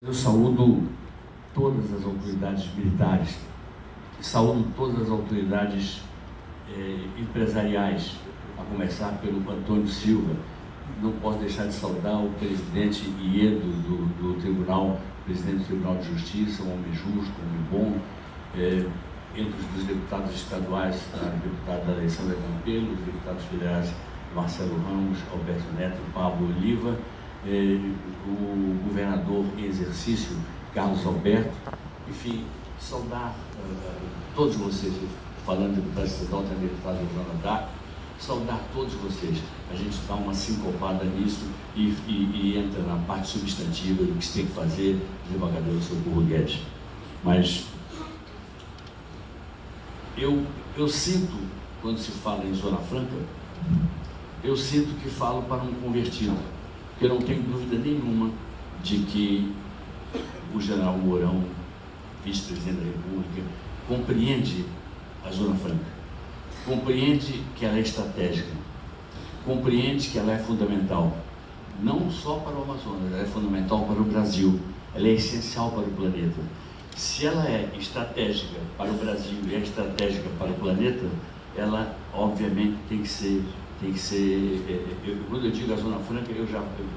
Eu saúdo todas as autoridades militares, saúdo todas as autoridades empresariais, a começar pelo Antônio Silva. Não posso deixar de saudar o presidente Iedo do Tribunal, presidente do Tribunal de Justiça, um homem justo, um homem bom. Entre os deputados estaduais, a deputada Alessandra Campelo, os deputados federais Marcelo Ramos, Alberto Neto e Pablo Oliva, o governador em exercício, Carlos Alberto, enfim, saudar todos vocês, falando de deputado estadual, tem a deputada Joana Dac, saudar todos vocês. A gente dá uma sincopada nisso e entra na parte substantiva do que se tem que fazer, desembargador Socorro Guedes. Mas eu sinto, quando se fala em Zona Franca, eu sinto que falo para um convertido, porque eu não tenho dúvida nenhuma de que o general Mourão, vice-presidente da República, compreende a Zona Franca, compreende que ela é estratégica, compreende que ela é fundamental, não só para o Amazonas, ela é fundamental para o Brasil, ela é essencial para o planeta. Se ela é estratégica para o Brasil e é estratégica para o planeta, ela obviamente tem que ser, quando eu digo a Zona Franca, eu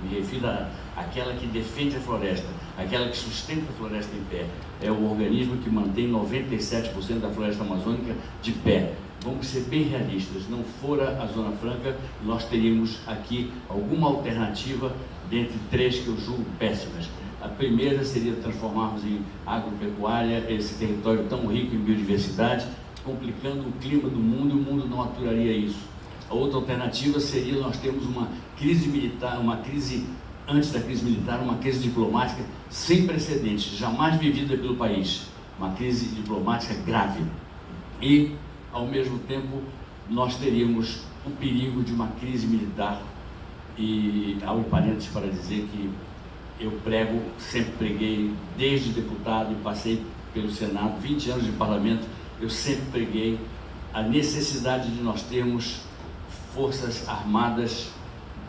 me refiro àquela que defende a floresta, aquela que sustenta a floresta em pé. É o organismo que mantém 97% da floresta amazônica de pé. Vamos ser bem realistas, não fora a Zona Franca, nós teríamos aqui alguma alternativa dentre três que eu julgo péssimas. A primeira seria transformarmos em agropecuária esse território tão rico em biodiversidade, complicando o clima do mundo, e o mundo não aturaria isso. A outra alternativa seria nós termos uma crise militar, uma crise antes da crise militar, uma crise diplomática sem precedentes, jamais vivida pelo país, uma crise diplomática grave. E, ao mesmo tempo, nós teríamos o perigo de uma crise militar. E há um parênteses para dizer que eu prego, sempre preguei, desde deputado e passei pelo Senado, 20 anos de parlamento, eu sempre preguei a necessidade de nós termos forças armadas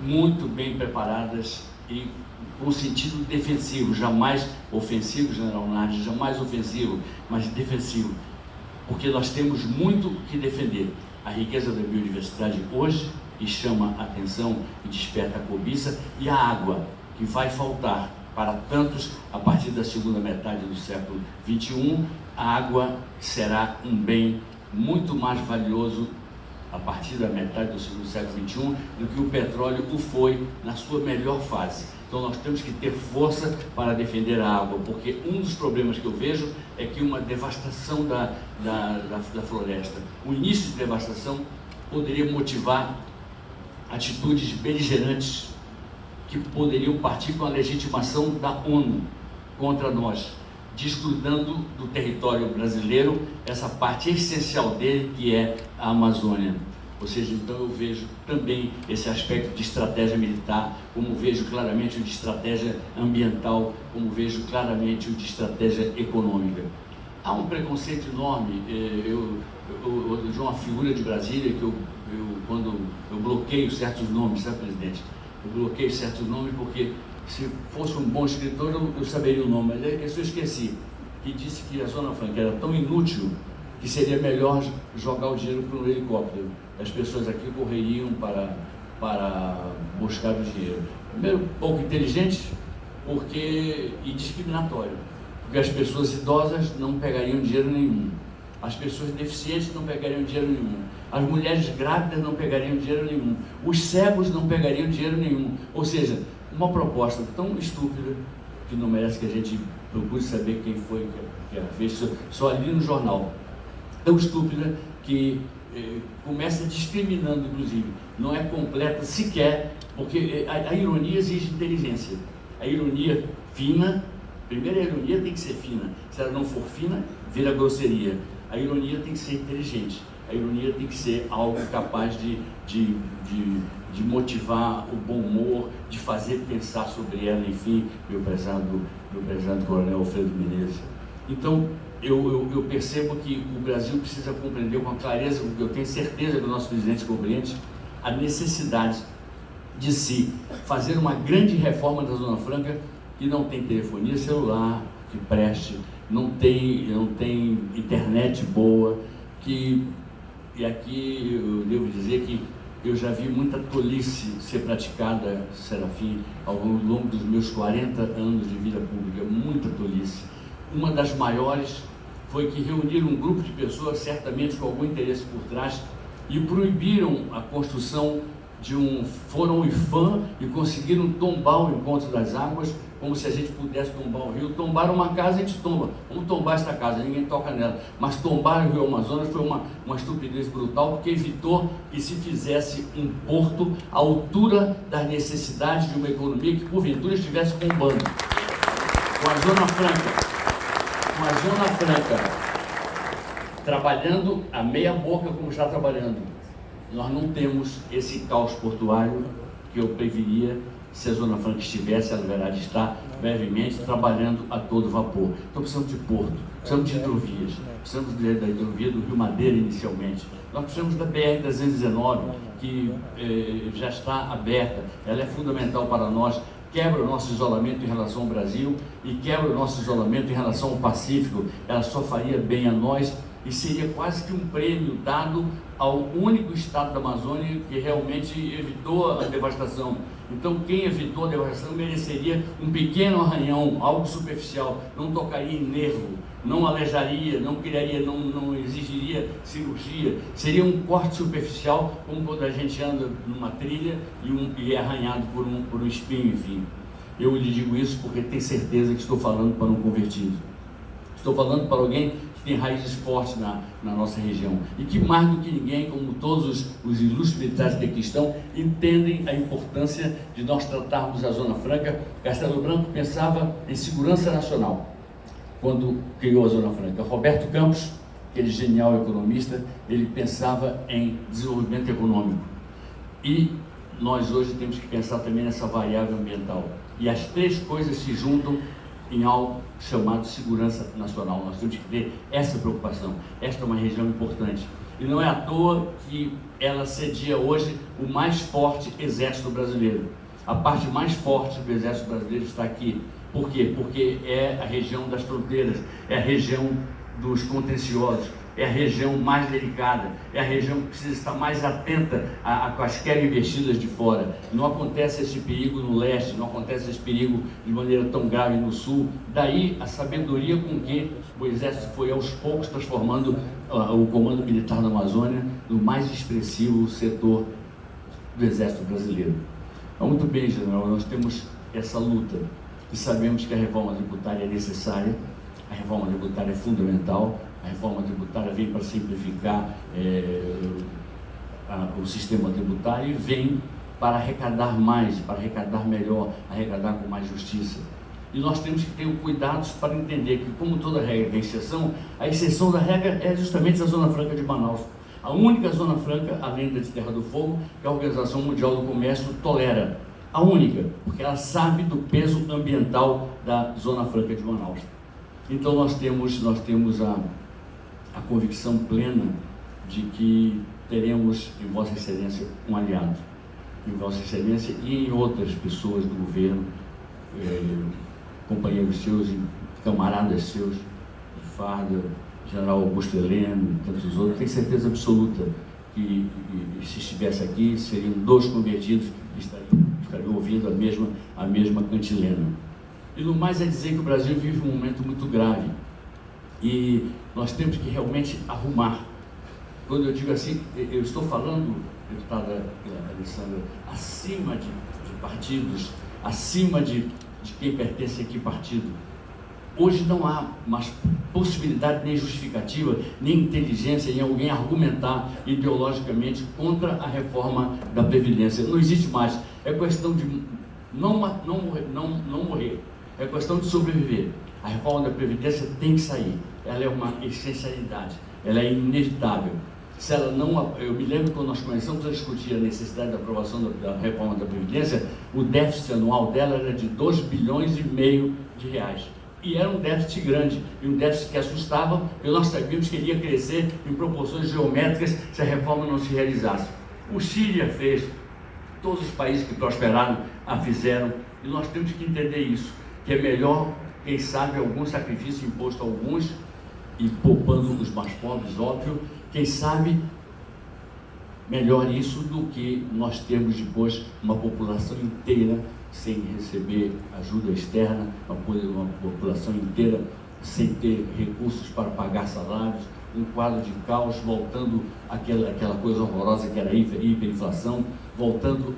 muito bem preparadas e com sentido defensivo, jamais ofensivo, general Nardes, jamais ofensivo, mas defensivo, porque nós temos muito que defender. A riqueza da biodiversidade hoje, que chama a atenção e desperta a cobiça, e a água, que vai faltar para tantos a partir da segunda metade do século XXI. A água será um bem muito mais valioso a partir da metade do século XXI do que o petróleo o foi na sua melhor fase. Então nós temos que ter força para defender a água, porque um dos problemas que eu vejo é que uma devastação da floresta, o início de devastação poderia motivar atitudes beligerantes que poderiam partir com a legitimação da ONU contra nós, desgrudando do território brasileiro essa parte essencial dele, que é a Amazônia. Ou seja, então eu vejo também esse aspecto de estratégia militar, como vejo claramente o de estratégia ambiental, como vejo claramente o de estratégia econômica. Há um preconceito enorme, de uma figura de Brasília, que quando eu bloqueio certos nomes, sabe, presidente? Eu bloqueio certos nomes porque, se fosse um bom escritor, eu saberia o nome, mas esse eu esqueci, que disse que a Zona Franca era tão inútil que seria melhor jogar o dinheiro para um helicóptero. As pessoas aqui correriam para buscar o dinheiro. Primeiro, pouco inteligente e discriminatório, porque as pessoas idosas não pegariam dinheiro nenhum, as pessoas deficientes não pegariam dinheiro nenhum, as mulheres grávidas não pegariam dinheiro nenhum, os cegos não pegariam dinheiro nenhum. Ou seja, uma proposta tão estúpida que não merece que a gente procure saber quem foi que a fez, só ali no jornal. Tão estúpida que começa discriminando, inclusive, não é completa sequer, porque a ironia exige inteligência. A ironia fina, primeiro a ironia tem que ser fina, se ela não for fina, vira grosseria. A ironia tem que ser inteligente, a ironia tem que ser algo capaz de motivar o bom humor, de fazer pensar sobre ela, enfim, meu prezado coronel Alfredo Menezes. Então, eu percebo que o Brasil precisa compreender com clareza, porque eu tenho certeza que o nosso presidente compreende, a necessidade de se fazer uma grande reforma da Zona Franca que não tem telefonia celular que preste, não tem internet boa, e aqui eu devo dizer que eu já vi muita tolice ser praticada, Serafim, ao longo dos meus 40 anos de vida pública, muita tolice. Uma das maiores foi que reuniram um grupo de pessoas, certamente com algum interesse por trás, e proibiram a construção de foram o IFAM e conseguiram tombar o Encontro das Águas, como se a gente pudesse tombar o rio. Tombaram uma casa, a gente tomba, vamos tombar esta casa, ninguém toca nela. Mas tombar o Rio Amazonas foi uma estupidez brutal, porque evitou que se fizesse um porto à altura das necessidades de uma economia que porventura estivesse bombando. Com a Zona Franca trabalhando a meia boca como está trabalhando, nós não temos esse caos portuário que eu preveria se a Zona Franca estivesse, ela deverá estar brevemente trabalhando a todo vapor. Então precisamos de porto, precisamos de hidrovias, precisamos da hidrovia do Rio Madeira inicialmente, nós precisamos da BR-319, que já está aberta, ela é fundamental para nós, quebra o nosso isolamento em relação ao Brasil e quebra o nosso isolamento em relação ao Pacífico, ela só faria bem a nós e seria quase que um prêmio dado ao único estado da Amazônia que realmente evitou a devastação. Então, quem evitou a devastação mereceria um pequeno arranhão, algo superficial, não tocaria em nervo, não alejaria, não criaria, não exigiria cirurgia, seria um corte superficial, como quando a gente anda numa trilha e é arranhado por um espinho, enfim. Eu lhe digo isso porque tenho certeza que estou falando para um convertido. Estou falando para alguém que tem raízes fortes na nossa região e que mais do que ninguém, como todos os ilustres militares que aqui estão, entendem a importância de nós tratarmos a Zona Franca. Castelo Branco pensava em segurança nacional quando criou a Zona Franca. Roberto Campos, aquele genial economista, ele pensava em desenvolvimento econômico. E nós hoje temos que pensar também nessa variável ambiental. E as três coisas se juntam em algo chamado segurança nacional. Nós temos que ter essa preocupação. Esta é uma região importante. E não é à toa que ela cedia hoje o mais forte exército brasileiro. A parte mais forte do exército brasileiro está aqui. Por quê? Porque é a região das fronteiras, é a região dos contenciosos, é a região mais delicada, é a região que precisa estar mais atenta a quaisquer investidas de fora. Não acontece esse perigo no leste, não acontece esse perigo de maneira tão grave no sul. Daí a sabedoria com que o Exército foi aos poucos transformando o Comando Militar da Amazônia no mais expressivo setor do Exército brasileiro. Então, muito bem, general, nós temos essa luta e sabemos que a reforma tributária é necessária, a reforma tributária é fundamental. A reforma tributária vem para simplificar o sistema tributário e vem para arrecadar mais, para arrecadar melhor, arrecadar com mais justiça. E nós temos que ter cuidados para entender que, como toda regra tem exceção, a exceção da regra é justamente a Zona Franca de Manaus. A única Zona Franca, além da de Terra do Fogo, que a Organização Mundial do Comércio tolera. A única, porque ela sabe do peso ambiental da Zona Franca de Manaus. Então nós temos a convicção plena de que teremos em Vossa Excelência um aliado, em Vossa Excelência e em outras pessoas do governo, companheiros seus e camaradas seus, Farda, General Augusto Heleno e tantos outros. Tenho certeza absoluta que se estivesse aqui, seriam dois convertidos que estariam ouvindo a mesma cantilena. E no mais é dizer que o Brasil vive um momento muito grave e nós temos que realmente arrumar. Quando eu digo assim, eu estou falando, deputada Alessandra, acima de partidos, acima de quem pertence a que partido. Hoje não há mais possibilidade, nem justificativa, nem inteligência em alguém argumentar ideologicamente contra a reforma da Previdência. Não existe mais. É questão de não morrer. É questão de sobreviver. A reforma da Previdência tem que sair. Ela é uma essencialidade. Ela é inevitável. Se ela não, eu me lembro quando nós começamos a discutir a necessidade da aprovação da reforma da Previdência, o déficit anual dela era de 2,5 bilhões de reais. E era um déficit grande, e um déficit que assustava, porque nós sabíamos que ele ia crescer em proporções geométricas se a reforma não se realizasse. O Chile a fez, todos os países que prosperaram a fizeram, e nós temos que entender isso. que é melhor, quem sabe, algum sacrifício imposto a alguns e poupando os mais pobres, óbvio, quem sabe melhor isso do que nós termos depois uma população inteira sem receber ajuda externa, uma população inteira sem ter recursos para pagar salários, um quadro de caos, voltando aquela coisa horrorosa que era a hiperinflação, voltando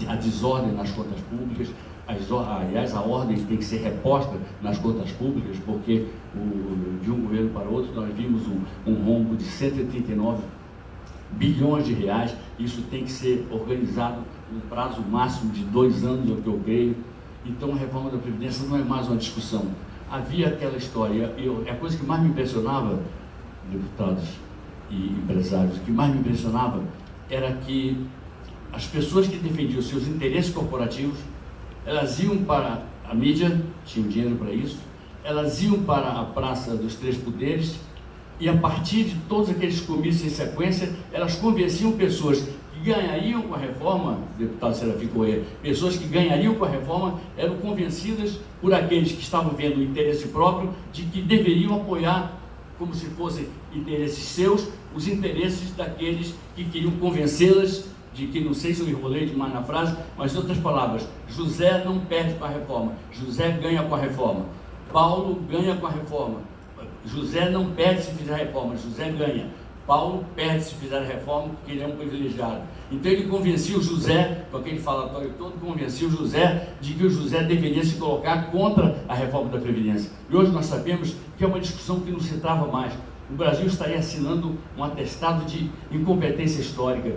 a desordem nas contas públicas. Aliás, a ordem tem que ser reposta nas contas públicas, porque de um governo para outro nós vimos um rombo de 139 bilhões de reais. Isso tem que ser organizado no prazo máximo de 2 anos, é o que eu creio. Então a reforma da Previdência não é mais uma discussão. Havia aquela história, a coisa que mais me impressionava, deputados e empresários, o que mais me impressionava era que as pessoas que defendiam seus interesses corporativos, elas iam para a mídia, tinham dinheiro para isso, elas iam para a Praça dos Três Poderes e a partir de todos aqueles comícios em sequência, elas convenciam pessoas que ganhariam com a reforma, deputado Serafim Corrêa, pessoas que ganhariam com a reforma eram convencidas por aqueles que estavam vendo o interesse próprio de que deveriam apoiar, como se fossem interesses seus, os interesses daqueles que queriam convencê-las de que, não sei se eu enrolei demais na frase, mas em outras palavras, José não perde com a reforma, José ganha com a reforma, Paulo ganha com a reforma, José não perde se fizer a reforma, José ganha, Paulo perde se fizer a reforma porque ele é um privilegiado. Então ele convencia o José, com aquele falatório todo, convencia o José de que o José deveria se colocar contra a reforma da Previdência. E hoje nós sabemos que é uma discussão que não se trava mais. O Brasil estaria assinando um atestado de incompetência histórica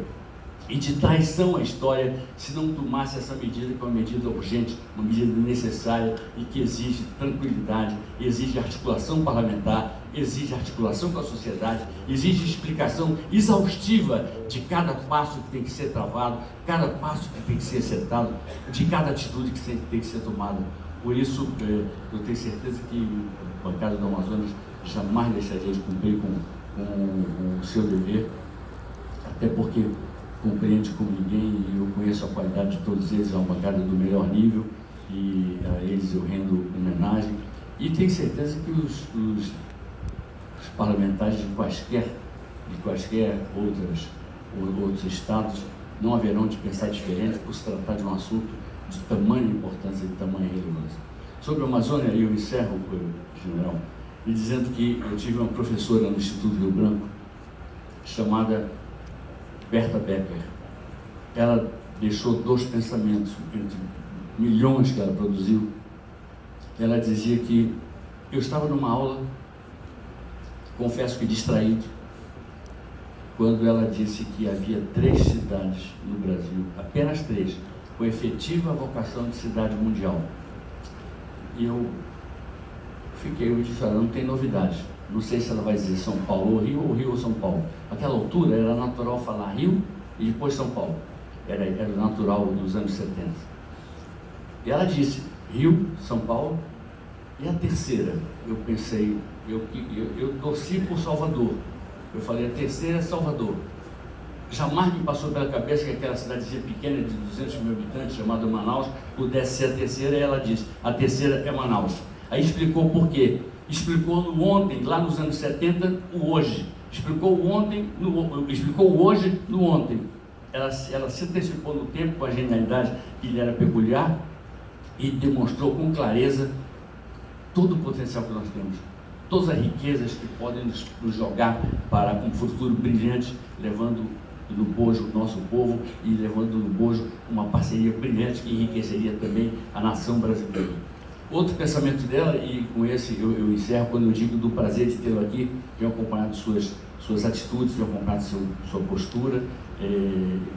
e de traição à história se não tomasse essa medida, que é uma medida urgente, uma medida necessária e que exige tranquilidade, exige articulação parlamentar, exige articulação com a sociedade, exige explicação exaustiva de cada passo que tem que ser travado, cada passo que tem que ser acertado, de cada atitude que tem que ser tomada. Por isso, eu tenho certeza que a bancada do Amazonas jamais deixaria de cumprir com o seu dever, até porque compreende como ninguém, e eu conheço a qualidade de todos eles, é uma bancada do melhor nível, e a eles eu rendo homenagem, e tenho certeza que os parlamentares de quaisquer outros estados não haverão de pensar diferente por se tratar de um assunto de tamanha importância e de tamanha relevância. Sobre a Amazônia, eu encerro, general, e dizendo que eu tive uma professora no Instituto Rio Branco, chamada Berta Becker. Ela deixou 2 pensamentos, entre milhões que ela produziu. Ela dizia que eu estava numa aula, confesso que distraído, quando ela disse que havia 3 cidades no Brasil, apenas 3, com efetiva vocação de cidade mundial. E eu disse, olha, não tem novidade. Não sei se ela vai dizer São Paulo ou Rio ou São Paulo. Naquela altura era natural falar Rio e depois São Paulo. Era natural nos anos 70. E ela disse Rio, São Paulo, e a terceira, eu pensei, eu torci por Salvador. Eu falei, a terceira é Salvador. Jamais me passou pela cabeça que aquela cidadezinha pequena de 200 mil habitantes, chamada Manaus, pudesse ser a terceira, e ela disse, a terceira é Manaus. Aí explicou por quê. Explicou no ontem, lá nos anos 70, o hoje. Explicou o hoje no ontem. Ela se antecipou no tempo com a genialidade que lhe era peculiar e demonstrou com clareza todo o potencial que nós temos, todas as riquezas que podem nos jogar para um futuro brilhante, levando no bojo o nosso povo e levando no bojo uma parceria brilhante que enriqueceria também a nação brasileira. Outro pensamento dela, e com esse eu encerro quando eu digo do prazer de tê-lo aqui, tenho acompanhado suas atitudes, tenho acompanhado sua postura,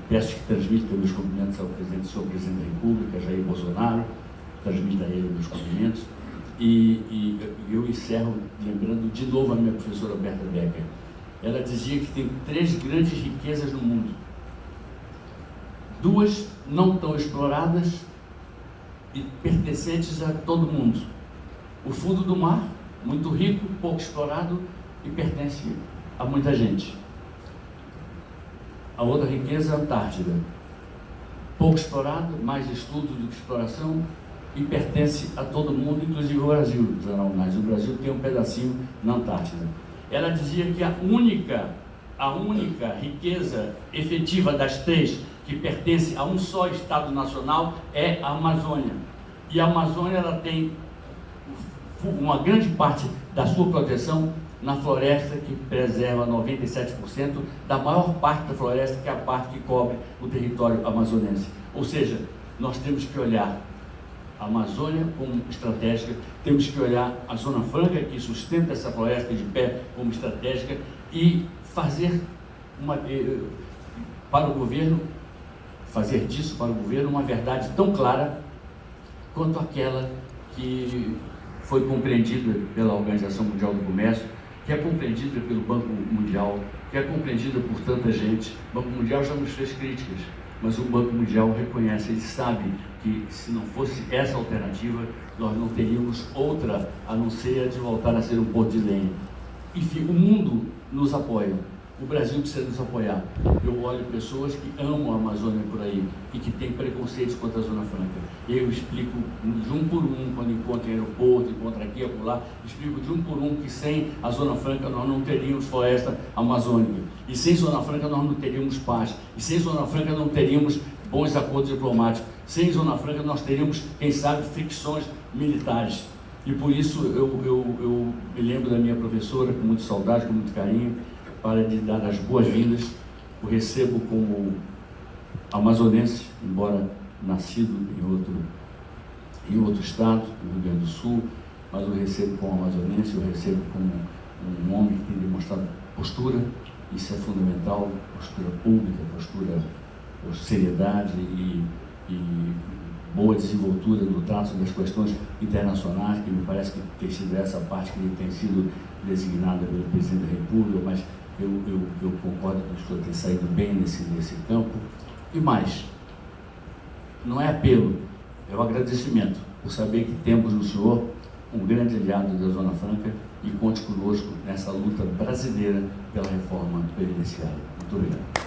peço que transmita meus cumprimentos ao senhor presidente da República, Jair Bolsonaro, transmita a ele meus cumprimentos, e eu encerro lembrando de novo a minha professora Berta Becker. Ela dizia que tem 3 grandes riquezas no mundo, 2 não tão exploradas e pertencentes a todo mundo. O fundo do mar, muito rico, pouco explorado e pertence a muita gente. A outra riqueza é a Antártida. pouco explorado, mais estudo do que exploração, e pertence a todo mundo, inclusive o Brasil, Joana Alnaz. O Brasil tem um pedacinho na Antártida. Ela dizia que a única riqueza efetiva das três que pertence a um só Estado nacional é a Amazônia. E a Amazônia, ela tem uma grande parte da sua proteção na floresta, que preserva 97% da maior parte da floresta, que é a parte que cobre o território amazonense. Ou seja, nós temos que olhar a Amazônia como estratégica, temos que olhar a Zona Franca, que sustenta essa floresta de pé, como estratégica, e fazer disso para o governo uma verdade tão clara quanto aquela que foi compreendida pela Organização Mundial do Comércio, que é compreendida pelo Banco Mundial, que é compreendida por tanta gente. O Banco Mundial já nos fez críticas, mas o Banco Mundial reconhece, ele sabe que se não fosse essa alternativa, nós não teríamos outra a não ser a de voltar a ser um porto de lenha. Enfim, o mundo nos apoia, o Brasil precisa nos apoiar. Eu olho pessoas que amam a Amazônia por aí e que têm preconceitos contra a Zona Franca. Eu explico de um por um, quando encontro em aeroporto, encontro aqui e acolá, explico de um por um que sem a Zona Franca nós não teríamos floresta amazônica. E sem Zona Franca nós não teríamos paz. E sem Zona Franca não teríamos bons acordos diplomáticos. Sem Zona Franca nós teríamos, quem sabe, fricções militares. E por isso eu me lembro da minha professora, com muita saudade, com muito carinho, para lhe dar as boas-vindas. O recebo como amazonense, embora nascido em outro estado, no Rio Grande do Sul, mas o recebo como amazonense, o recebo como um homem que tem demonstrado postura. Isso é fundamental, postura pública, postura, seriedade e boa desenvoltura no trato das questões internacionais, que me parece que tem sido essa parte que tem sido designada pelo Presidente da República, mas eu concordo com o senhor ter saído bem nesse campo. E mais, não é apelo, é o agradecimento por saber que temos no senhor um grande aliado da Zona Franca e conte conosco nessa luta brasileira pela reforma previdenciária. Muito obrigado.